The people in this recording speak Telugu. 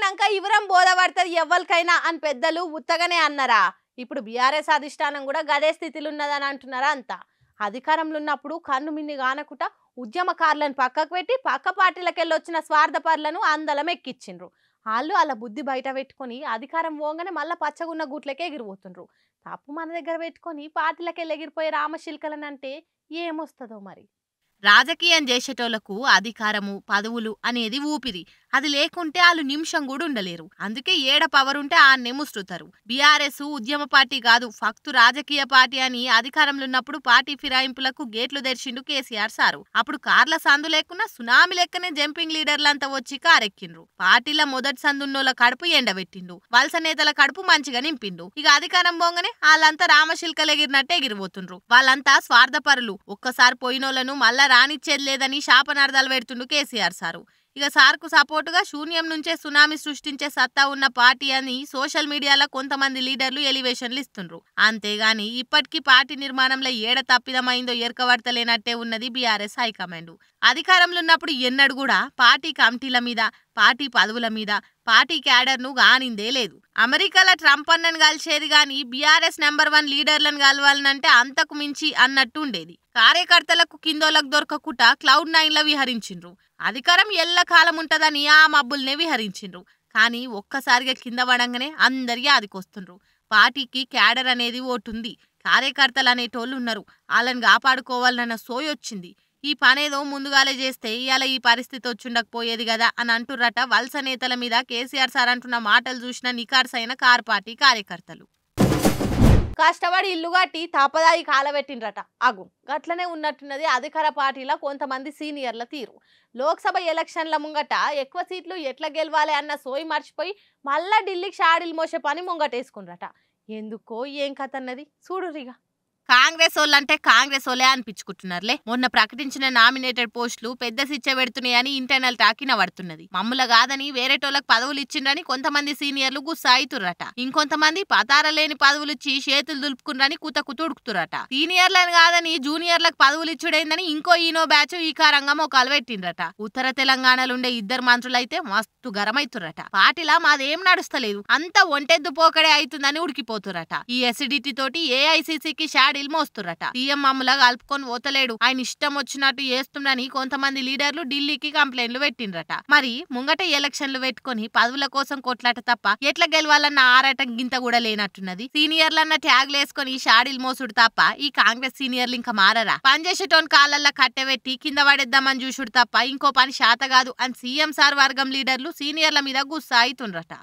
ఎన్నికలైనాక ఇవరం బోధపడతది ఎవ్వరికైనా అని పెద్దలు ఉత్తగానే అన్నారా? ఇప్పుడు బీఆర్ఎస్ అధిష్టానం కూడా గదే స్థితిలో ఉన్నదని అంటున్నారా అంతా. అధికారంలో ఉన్నప్పుడు కన్ను మిన్ని గానకుట ఉద్యమకారులను పక్కకు పెట్టి పక్క పార్టీలకెళ్ళి వచ్చిన స్వార్థపరులను అందలం ఎక్కించిండ్రు. వాళ్ళు అలా బుద్ధి బయట పెట్టుకొని అధికారం పోగానే మళ్ళీ పచ్చగున్న గూట్లకే ఎగిరిపోతుండ్రు. తప్పు మన దగ్గర పెట్టుకొని పార్టీలకెళ్ళి ఎగిరిపోయే రామశిల్కలనంటే ఏమొస్తుందో మరి. రాజకీయం చేసేటోళ్లకు అధికారము పదవులు అనేది ఊపిరి. అది లేకుంటే వాళ్ళు నిమిషం కూడా ఉండలేరు. అందుకే ఏడ పవర్ ఉంటే ఆన్నే ముస్తుతారు. బీఆర్ఎస్ ఉద్యమ పార్టీ కాదు, ఫక్తు రాజకీయ పార్టీ అని అధికారంలో ఉన్నప్పుడు పార్టీ ఫిరాయింపులకు గేట్లు తెరిచిండు కేసీఆర్ సారు. అప్పుడు కార్ల సందు లేకున్నా సునామీ లెక్కనే జంపింగ్ లీడర్లంతా వచ్చి కారెక్కిండ్రు. పార్టీల మొదటి సందున్నోళ్ళ కడుపు ఎండబెట్టిండు, వలస నేతల కడుపు మంచిగా నింపిండు. ఇక అధికారం పోగానే వాళ్ళంతా రామశిల్కలు ఎగిరినట్టే ఎగిరిపోతుండ్రు. వాళ్ళంతా స్వార్థపరులు, ఒక్కసారి పోయినోళ్లను మళ్ళా రానిచ్చేది లేదని శాపనార్థాలు పెడుతుండు కేసీఆర్ సారు. ఇక సార్కు సపోర్టుగా శూన్యం నుంచే సునామీ సృష్టించే సత్తా ఉన్న పార్టీ అని సోషల్ మీడియాలో కొంతమంది లీడర్లు ఎలివేషన్లు ఇస్తుండ్రు. అంతేగాని ఇప్పటికీ పార్టీ నిర్మాణంలో ఏడ తప్పిదమైందో ఎరకబడతలేనట్టే ఉన్నది బీఆర్ఎస్ హైకమాండ్. అధికారంలో ఉన్నప్పుడు ఎన్నడూ కూడా పార్టీ కమిటీల మీద, పార్టీ పదవుల మీద, పార్టీ క్యాడర్ను గానిందే లేదు. అమెరికాలో ట్రంప్ అన్నను కలిసేది గాని బీఆర్ఎస్ నెంబర్ 1 లీడర్లను కలవాలనంటే అంతకు మించి అన్నట్టు ఉండేది. కార్యకర్తలకు కిందోలకు దొరకకుండా Cloud9 విహరించిండ్రు. అధికారం ఎల్లకాలం ఉంటదని ఆ మబ్బుల్నే విహరించిండ్రు. కానీ ఒక్కసారిగా కింద పడంగానే అందరి ఆదికొస్తుండ్రు. పార్టీకి క్యాడర్ అనేది ఓటుంది, కార్యకర్తలు అనేటోళ్ళు ఉన్నారు, వాళ్ళని కాపాడుకోవాలన్న సోయొచ్చింది. ఈ పనేదో ముందుగాలే చేస్తే ఇవాళ ఈ పరిస్థితి వచ్చుండకపోయేది కదా అని అంటుర్రట వలస నేతల మీద కేసీఆర్ సార్ అంటున్న మాటలు చూసిన నికార్సైన కార్ పార్టీ కార్యకర్తలు. కష్టపడి ఇల్లు కట్టి తపదాయి కాలబెట్టిండ్రట. అగు గట్లనే ఉన్నట్టున్నది అధికార పార్టీలో కొంతమంది సీనియర్ల తీరు. లోక్సభ ఎలక్షన్ల ముంగట ఎక్కువ సీట్లు ఎట్లా గెలవాలి అన్న సోయి మర్చిపోయి మళ్ళా ఢిల్లీకి షాడీలు మోసే పని ముంగటేసుకుండ్రట. ఎందుకో ఏం కథ అన్నది చూడురిగా. కాంగ్రెస్ వాళ్ళంటే కాంగ్రెస్ వాళ్ళే అనిపించుకుంటున్నారులే. మొన్న ప్రకటించిన నామినేటెడ్ పోస్టులు పెద్ద శిక్ష పెడుతున్నాయని ఇంటర్నల్ టాకిన పడుతున్నది. మమ్ముల కాదని వేరేటోళ్ళకి పదవులు ఇచ్చిండ్రని కొంతమంది సీనియర్లు గుస్సాయితుర్రట. ఇంకొంతమంది పతారలేని పదవులు ఇచ్చి చేతులు దులుపుకున్నారని కుతుడుకుతురట. సీనియర్లను కాదని జూనియర్లకు పదవులు ఇచ్చుడైందని ఇంకో ఈనో బ్యాచ్ ఈ కారంగా మోకాలు పెట్టిండ్రట. ఉత్తర తెలంగాణలో ఉండే 2 మంత్రులైతే మస్తు గరమైతుర్రట. పార్టీలా మాదేం నడుస్తలేదు, అంతా ఒంటెద్దు పోకడే అవుతుందని ఉడికిపోతురట. ఈ ఎసిడిటీ తోటి ఏఐసీసీకి మోస్తురట. సీఎం మమ్ములా కలుపుకొని పోతలేడు, ఆయన ఇష్టం వచ్చినట్టు చేస్తుండని కొంతమంది లీడర్లు ఢిల్లీకి కంప్లైంట్లు పెట్టిండ్రట. మరి ముంగట ఎలక్షన్లు పెట్టుకొని పదవుల కోసం కొట్లాట తప్ప ఎట్లా గెలవాలన్న ఆరాటం గింత కూడా లేనట్టున్నది. సీనియర్లన్న ట్యాగ్లు వేసుకొని షాడీలు మోసుడు తప్ప ఈ కాంగ్రెస్ సీనియర్లు ఇంకా మారరా? పనిచేసేటోన్ కాళ్ళల్లో కట్టెబెట్టి కింద పడేద్దామని చూసుడు తప్ప ఇంకో పని శాత కాదు అని సీఎం సార్ వర్గం లీడర్లు సీనియర్ల మీద గుస్సా అవుతుండ్రట.